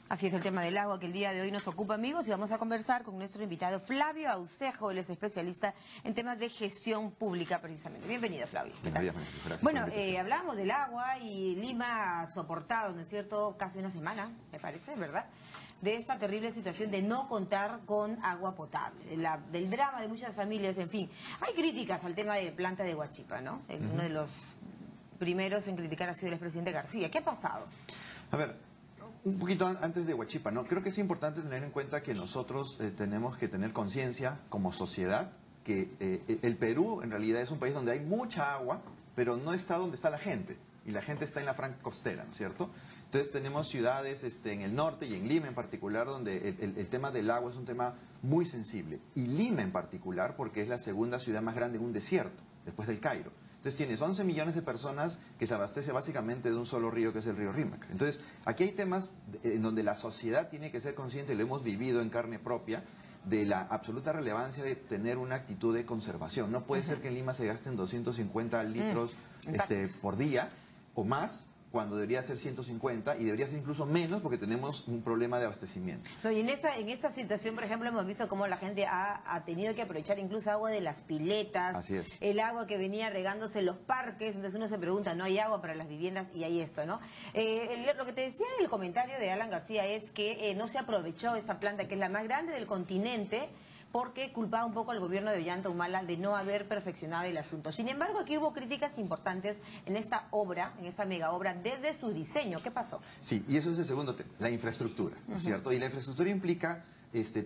Así es el tema del agua que el día de hoy nos ocupa, amigos, y vamos a conversar con nuestro invitado Flavio Aucejo. Él es especialista en temas de gestión pública, precisamente. Bienvenido, Flavio. Buenos días, María. Gracias. Bueno, hablamos del agua y Lima ha soportado, ¿no es cierto?, casi una semana, me parece, ¿verdad?, de esta terrible situación de no contar con agua potable, del drama de muchas familias, en fin. Hay críticas al tema de la planta de Huachipa, ¿no? Uno de los primeros en criticar ha sido el expresidente García. ¿Qué ha pasado? A ver, un poquito antes de Huachipa, ¿no? Creo que es importante tener en cuenta que nosotros tenemos que tener conciencia como sociedad que el Perú en realidad es un país donde hay mucha agua, pero no está donde está la gente. Y la gente está en la franja costera, ¿no es cierto? Entonces tenemos ciudades en el norte y en Lima en particular donde el tema del agua es un tema muy sensible. Y Lima en particular porque es la segunda ciudad más grande en un desierto, después del Cairo. Entonces tienes 11 millones de personas que se abastece básicamente de un solo río que es el río Rímac. Entonces aquí hay temas en donde la sociedad tiene que ser consciente, y lo hemos vivido en carne propia, de la absoluta relevancia de tener una actitud de conservación. No puede ser que en Lima se gasten 250 litros por día o más, cuando debería ser 150 y debería ser incluso menos porque tenemos un problema de abastecimiento. No, y en esta situación, por ejemplo, hemos visto cómo la gente ha tenido que aprovechar incluso agua de las piletas, Así es. El agua que venía regándose en los parques, entonces uno se pregunta, no hay agua para las viviendas y hay esto, ¿no? Lo que te decía en el comentario de Alan García es que no se aprovechó esta planta, que es la más grande del continente, porque culpaba un poco al gobierno de Ollanta Humala de no haber perfeccionado el asunto. Sin embargo, aquí hubo críticas importantes en esta obra, en esta mega obra, desde su diseño. ¿Qué pasó? Sí, y eso es el segundo tema, la infraestructura, ¿no es cierto? Y la infraestructura implica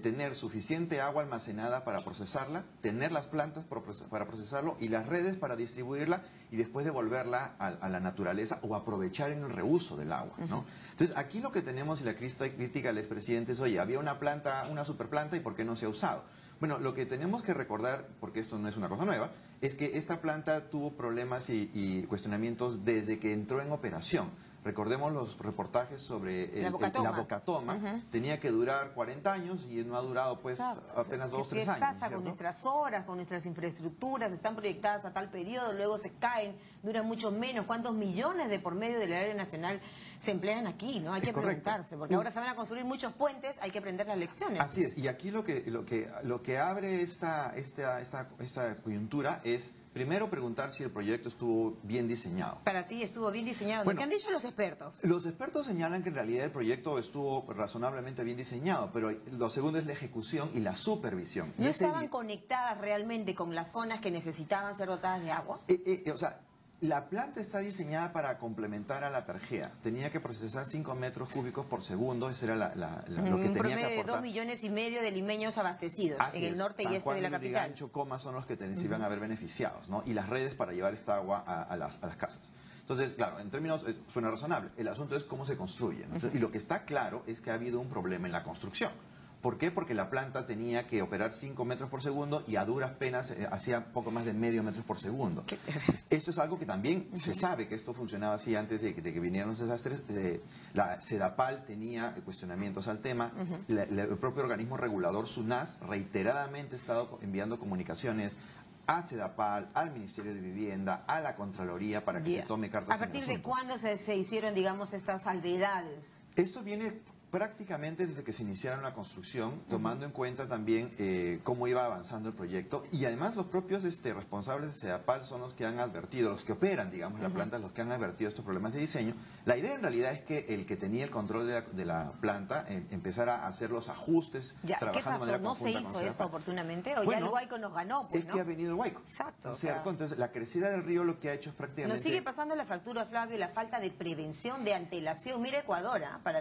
tener suficiente agua almacenada para procesarla, tener las plantas para procesarlo y las redes para distribuirla y después devolverla a la naturaleza o aprovechar en el reuso del agua, ¿no? Entonces, aquí lo que tenemos y la crítica del expresidente es, oye, había una planta, una superplanta, ¿y por qué no se ha usado? Bueno, lo que tenemos que recordar, porque esto no es una cosa nueva, es que esta planta tuvo problemas y cuestionamientos desde que entró en operación. Recordemos los reportajes sobre la Bocatoma. Tenía que durar 40 años y no ha durado pues apenas 2 o 3 años. ¿Qué pasa con nuestras obras, con nuestras infraestructuras? Están proyectadas a tal periodo, luego se caen, duran mucho menos. ¿Cuántos millones de por medio del área nacional se emplean aquí, ¿no? Hay que preguntarse, porque ahora se van a construir muchos puentes, hay que aprender las lecciones. Así es, y aquí lo que abre esta coyuntura es primero preguntar si el proyecto estuvo bien diseñado. Para ti estuvo bien diseñado. Bueno, ¿qué han dicho los expertos? Los expertos señalan que en realidad el proyecto estuvo razonablemente bien diseñado, pero lo segundo es la ejecución y la supervisión. ¿No estaban conectadas realmente con las zonas que necesitaban ser dotadas de agua? O sea, la planta está diseñada para complementar a la Tarjea. Tenía que procesar 5 metros cúbicos por segundo, eso era lo que tenía que aportar. Un promedio de 2,5 millones de limeños abastecidos en el norte y este de la capital. San Juan, Coma son los que se iban a ver beneficiados, ¿no? Y las redes para llevar esta agua a las casas. Entonces, claro, en términos suena razonable. El asunto es cómo se construye, ¿no? Y lo que está claro es que ha habido un problema en la construcción. ¿Por qué? Porque la planta tenía que operar 5 metros por segundo y a duras penas hacía poco más de medio metro por segundo. Esto es algo que también se sabe que esto funcionaba así antes de que vinieran los desastres. La Sedapal tenía cuestionamientos al tema. El propio organismo regulador, SUNAS, reiteradamente ha estado enviando comunicaciones a Sedapal, al Ministerio de Vivienda, a la Contraloría para que se tome cartas en el asunto. ¿A partir de cuándo se hicieron, digamos, estas salvedades? Esto viene prácticamente desde que se iniciaron la construcción, tomando en cuenta también cómo iba avanzando el proyecto, y además los propios responsables de Sedapal son los que han advertido, los que operan, digamos, la planta, los que han advertido estos problemas de diseño. La idea en realidad es que el que tenía el control de la planta empezara a hacer los ajustes, trabajando ¿qué pasó? De manera ¿No se hizo esto oportunamente? ¿O ya el Huayco nos ganó? Pues, es que ha venido el Huayco. Exacto. ¿Cierto? Entonces, la crecida del río lo que ha hecho es prácticamente... Nos sigue pasando la factura, Flavio, la falta de prevención, de antelación. Mira Ecuador, para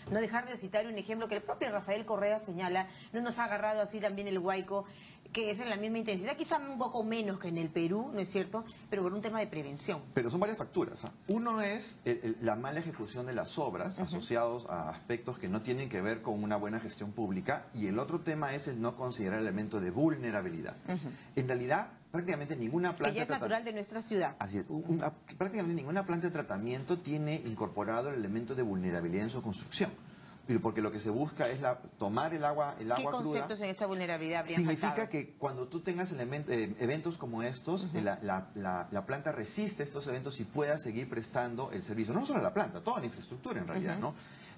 no dejar de citar un ejemplo que el propio Rafael Correa señala, no nos ha agarrado así también el Huayco, que es en la misma intensidad, quizá un poco menos que en el Perú, ¿no es cierto?, pero por un tema de prevención. Pero son varias facturas. Uno es la mala ejecución de las obras asociados a aspectos que no tienen que ver con una buena gestión pública, y el otro tema es el no considerar el elemento de vulnerabilidad. En realidad, prácticamente ninguna planta... Que ya es natural de nuestra ciudad. Así es. Prácticamente ninguna planta de tratamiento tiene incorporado el elemento de vulnerabilidad en su construcción. Porque lo que se busca es tomar el agua cruda. ¿Qué conceptos en esta vulnerabilidad habrían Significa faltado? que cuando tú tengas eventos como estos, la planta resiste estos eventos y pueda seguir prestando el servicio. No solo la planta, toda la infraestructura en realidad, ¿no?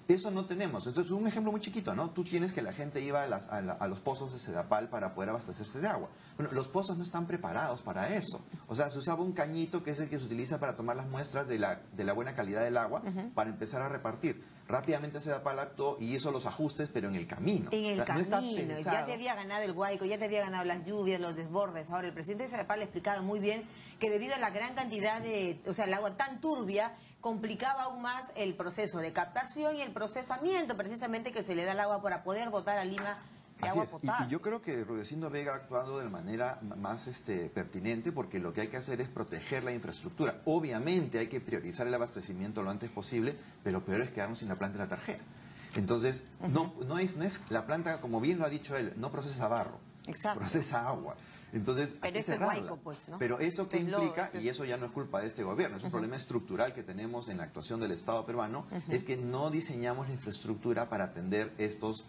Eso no tenemos. Entonces, un ejemplo muy chiquito, ¿no? Tú tienes que la gente iba a los pozos de Sedapal para poder abastecerse de agua. Bueno, los pozos no están preparados para eso. O sea, se usaba un cañito que es el que se utiliza para tomar las muestras de la buena calidad del agua para empezar a repartir. Rápidamente Sedapal actuó y hizo los ajustes, pero en el camino. En el O sea, no está camino, ya pensado. te había ganado el Guayco, ya te había ganado las lluvias, los desbordes. Ahora, el presidente de Sedapal ha explicado muy bien que debido a la gran cantidad de, o sea, el agua tan turbia, complicaba aún más el proceso de captación y el procesamiento, precisamente, que se le da al agua para poder dotar a Lima de Así agua es. potable. Y yo creo que Rudecindo Vega ha actuado de manera más pertinente, porque lo que hay que hacer es proteger la infraestructura. Obviamente hay que priorizar el abastecimiento lo antes posible, pero lo peor es quedarnos sin la planta de la tarjeta. Entonces, no es la planta, como bien lo ha dicho él, no procesa barro, Exacto. procesa agua. Entonces, Pero hay que es el cerrarla. Guayco, pues, ¿no? Pero eso que Esto es lo- implica, esto es- y eso ya no es culpa de este gobierno, es un problema estructural que tenemos en la actuación del Estado peruano, es que no diseñamos la infraestructura para atender estos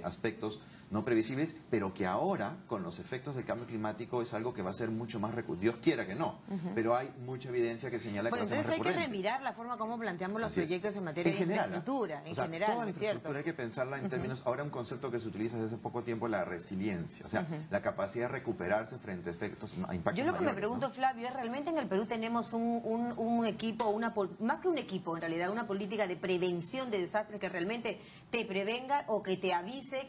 aspectos no previsibles, pero que ahora, con los efectos del cambio climático, es algo que va a ser mucho más recurrente. Dios quiera que no, pero hay mucha evidencia que señala Bueno, que va a ser entonces más hay que recurrente. remirar la forma como planteamos los Así es. proyectos en materia de general, infraestructura, en o sea, general, toda la ¿no es cierto? infraestructura hay que pensarla en términos, ahora un concepto que se utiliza desde hace poco tiempo, la resiliencia, o sea, la capacidad de recuperarse frente a efectos, a impactos Yo lo que me mayores, pregunto, ¿no? Flavio, es realmente en el Perú tenemos un equipo, más que un equipo en realidad, una política de prevención de desastres que realmente te prevenga o que te avise,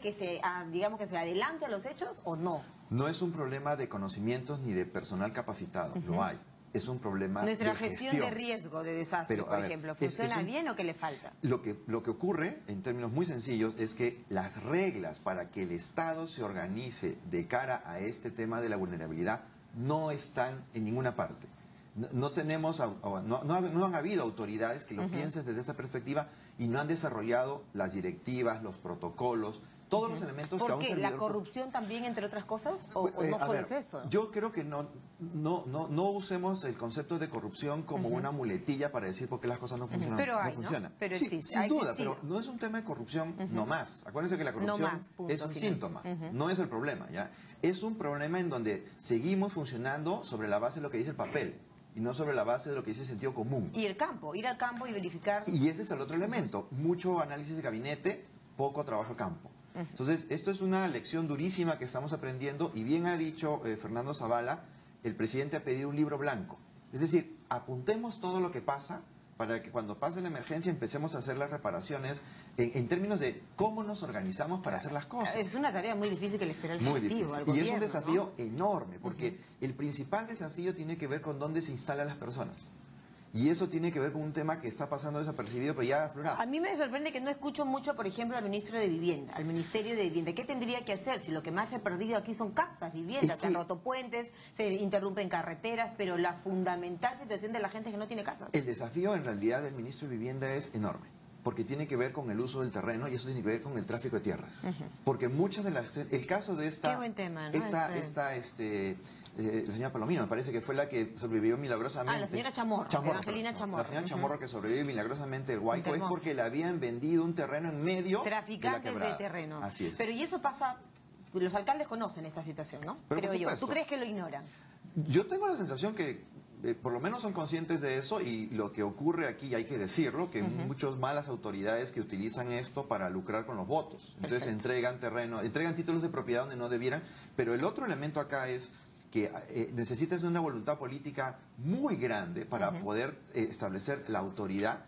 digamos que se adelante a los hechos o no. No es un problema de conocimientos ni de personal capacitado, lo hay. Es un problema Nuestra de gestión gestión. de riesgo de desastres, Pero, a por ver, ejemplo, es ¿funciona un- bien o qué le falta? Lo que ocurre, en términos muy sencillos, es que las reglas para que el Estado se organice de cara a este tema de la vulnerabilidad no están en ninguna parte. No tenemos, no han habido autoridades que lo piensen desde esta perspectiva y no han desarrollado las directivas, los protocolos, todos los elementos que a ¿Por un qué? servidor... ¿La corrupción también, entre otras cosas? ¿O no A solo ver, es eso? Yo creo que no usemos el concepto de corrupción como una muletilla para decir por qué las cosas no funcionan. Pero hay, no ¿no? funcionan. Pero Sí, existe, sin ha duda, existido. pero no es un tema de corrupción no más. Acuérdense que la corrupción más, punto es un final. síntoma, no es el problema. ¿Ya? Es un problema en donde seguimos funcionando sobre la base de lo que dice el papel y no sobre la base de lo que dice el sentido común. Y el campo, ir al campo y verificar. Y ese es el otro elemento. Mucho análisis de gabinete, poco trabajo de campo. Entonces, esto es una lección durísima que estamos aprendiendo y bien ha dicho Fernando Zavala, el presidente ha pedido un libro blanco. Es decir, apuntemos todo lo que pasa para que cuando pase la emergencia empecemos a hacer las reparaciones en términos de cómo nos organizamos para hacer las cosas. Es una tarea muy difícil que le espera al Muy Ejecutivo, al difícil. Y es un gobierno, desafío ¿no? enorme, porque el principal desafío tiene que ver con dónde se instalan las personas. Y eso tiene que ver con un tema que está pasando desapercibido, pero ya ha aflorado. A mí me sorprende que no escucho mucho, por ejemplo, al ministro de Vivienda, al Ministerio de Vivienda. ¿Qué tendría que hacer si lo que más se ha perdido aquí son casas, viviendas? Es Se han que- roto puentes, se interrumpen carreteras, pero la fundamental situación de la gente es que no tiene casas. El desafío en realidad del ministro de Vivienda es enorme, porque tiene que ver con el uso del terreno y eso tiene que ver con el tráfico de tierras. Porque muchas de las... El caso de esta... Qué buen tema, ¿no? La señora Palomino, me parece que fue la que sobrevivió milagrosamente. Ah, la señora Chamorro, Evangelina perdón. Chamorro. La señora Chamorro que sobrevivió milagrosamente el Guayco es Hermoso. porque le habían vendido un terreno en medio Traficantes de la de quebrada. terreno. Así es. Pero y eso pasa, los alcaldes conocen esta situación, ¿no? Pero Creo por yo. supuesto. ¿Tú crees que lo ignoran? Yo tengo la sensación que por lo menos son conscientes de eso y lo que ocurre aquí, hay que decirlo, que muchas malas autoridades que utilizan esto para lucrar con los votos. Entonces Perfecto. entregan terreno, entregan títulos de propiedad donde no debieran, pero el otro elemento acá es que necesitas una voluntad política muy grande para poder establecer la autoridad.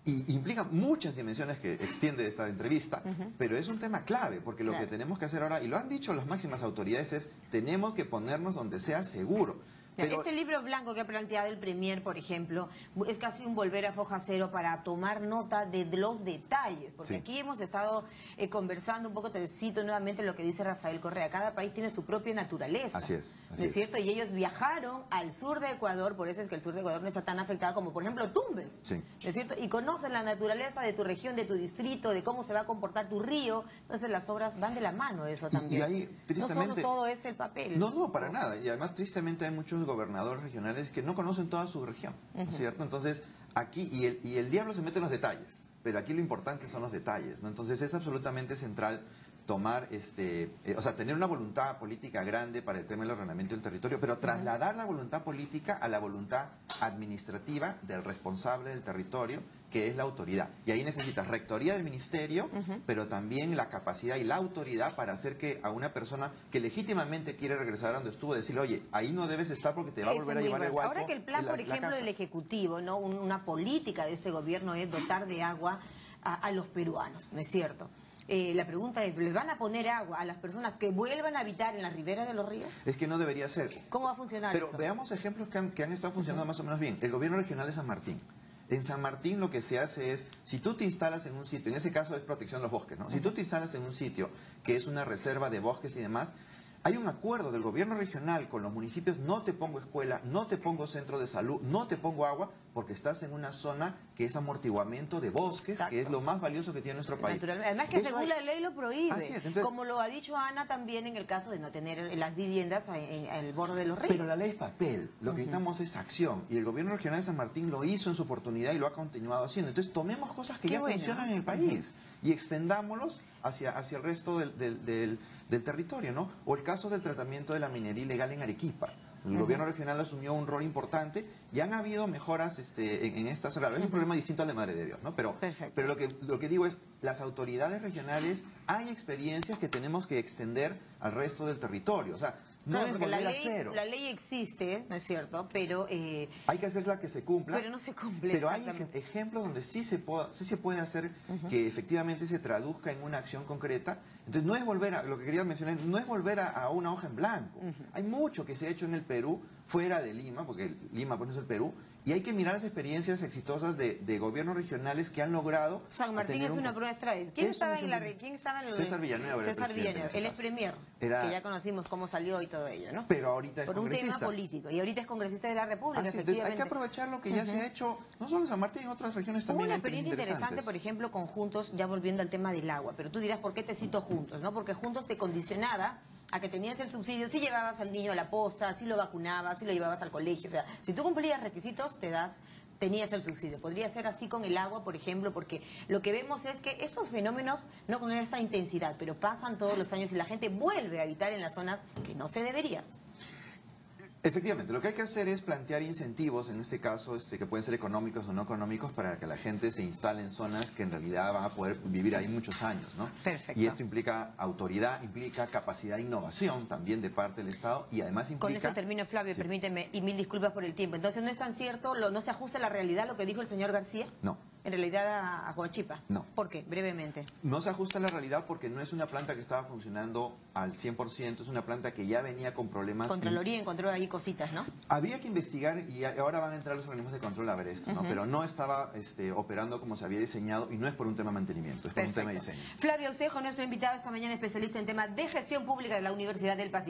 Y implica muchas dimensiones que extiende esta entrevista, pero es un tema clave, porque lo Claro. que tenemos que hacer ahora, y lo han dicho las máximas autoridades, es tenemos que ponernos donde sea seguro. Ya, Pero- este libro blanco que ha planteado el Premier, por ejemplo, es casi un volver a foja cero para tomar nota de los detalles, porque Sí. aquí hemos estado conversando un poco, te cito nuevamente lo que dice Rafael Correa, cada país tiene su propia naturaleza. Así es, así ¿No es es. cierto? Y ellos viajaron al sur de Ecuador, por eso es que el sur de Ecuador no está tan afectado como, por ejemplo, Tumbes. Sí. ¿No es cierto? Y conocen la naturaleza de tu región, de tu distrito, de cómo se va a comportar tu río, entonces las obras van de la mano de eso también. Y ahí, tristemente... No solo todo es el papel. No, para nada. Y además, tristemente, hay muchos gobernadores regionales que no conocen toda su región, ¿no es ¿cierto? Entonces, aquí, y el diablo se mete en los detalles, pero aquí lo importante son los detalles, ¿no? Entonces, es absolutamente central tomar, o sea, tener una voluntad política grande para el tema del ordenamiento del territorio, pero trasladar la voluntad política a la voluntad administrativa del responsable del territorio, que es la autoridad. Y ahí necesitas rectoría del ministerio, pero también la capacidad y la autoridad para hacer que a una persona que legítimamente quiere regresar a donde estuvo, decirle, oye, ahí no debes estar porque te va a volver a llevar el hueco. Ahora que el plan, por ejemplo, del Ejecutivo, ¿no? Una política de este gobierno es dotar de agua a los peruanos, ¿no es cierto? La pregunta es, ¿les van a poner agua a las personas que vuelvan a habitar en la ribera de los ríos? Es que no debería ser. ¿Cómo va a funcionar Pero eso? veamos ejemplos que han estado funcionando más o menos bien. El gobierno regional de San Martín. En San Martín lo que se hace es, si tú te instalas en un sitio, en ese caso es protección de los bosques, ¿no? Si tú te instalas en un sitio que es una reserva de bosques y demás, hay un acuerdo del gobierno regional con los municipios, no te pongo escuela, no te pongo centro de salud, no te pongo agua, porque estás en una zona que es amortiguamiento de bosques, Exacto. que es lo más valioso que tiene nuestro país. Además que según la ley lo prohíbe, Así es, entonces, como lo ha dicho Ana también en el caso de no tener las viviendas en el borde de los ríos. pero la ley es papel, lo que necesitamos es acción, y el gobierno regional de San Martín lo hizo en su oportunidad y lo ha continuado haciendo. Entonces tomemos cosas que Qué ya bueno. funcionan en el país y extendámoslos hacia el resto del territorio, ¿no? O el caso del tratamiento de la minería ilegal en Arequipa. El gobierno regional asumió un rol importante y han habido mejoras en esta zona. Es un problema distinto al de Madre de Dios, ¿no? Pero lo que digo es, las autoridades regionales, hay experiencias que tenemos que extender al resto del territorio. O sea, no Claro, es porque volver a cero. la ley existe, ¿no es cierto? Pero hay que hacerla que se cumpla. pero no se cumple. Pero hay ejemplos donde sí se puede hacer que efectivamente se traduzca en una acción concreta. Entonces no es volver a, lo que quería mencionar, no es volver a una hoja en blanco. Hay mucho que se ha hecho en el Perú, fuera de Lima, porque Lima pues no es el Perú, y hay que mirar las experiencias exitosas de gobiernos regionales que han logrado... San Martín es una muestra de... ¿Quién estaba en César Villanueva era el César presidente Villanueva, en él ese es premier, que ya conocimos cómo salió y todo ello, ¿no? Pero ahorita es por un tema congresista. político, y ahorita es congresista de la República, Entonces efectivamente. hay que aprovechar lo que ya se ha hecho, no solo en San Martín, en otras regiones Hubo también. una hay experiencia interesante, por ejemplo, con Juntos, ya volviendo al tema del agua, pero tú dirás, ¿por qué te cito Juntos? ¿No? Porque Juntos te condicionaba a que tenías el subsidio si llevabas al niño a la posta, si lo vacunabas, si lo llevabas al colegio. O sea, si tú cumplías requisitos, tenías el subsidio. Podría ser así con el agua, por ejemplo, porque lo que vemos es que estos fenómenos, no con esa intensidad, pero pasan todos los años y la gente vuelve a habitar en las zonas que no se debería. Efectivamente, lo que hay que hacer es plantear incentivos, en este caso, que pueden ser económicos o no económicos, para que la gente se instale en zonas que en realidad van a poder vivir ahí muchos años, ¿no? Perfecto. Y esto implica autoridad, implica capacidad de innovación también de parte del Estado y además implica... Con eso termino, Flavio, permíteme, y mil disculpas por el tiempo. Entonces, ¿no es tan cierto, no se ajusta a la realidad lo que dijo el señor García? No. En realidad a Huachipa. No. ¿Por qué? Brevemente. No se ajusta a la realidad porque no es una planta que estaba funcionando al 100%, es una planta que ya venía con problemas... Contraloría encontró ahí cositas, ¿no? Habría que investigar y ahora van a entrar los organismos de control a ver esto, ¿no? Pero no estaba operando como se había diseñado y no es por un tema de mantenimiento, es por un tema de diseño. Flavio Osejo, nuestro invitado esta mañana, especialista en temas de gestión pública de la Universidad del Pacífico.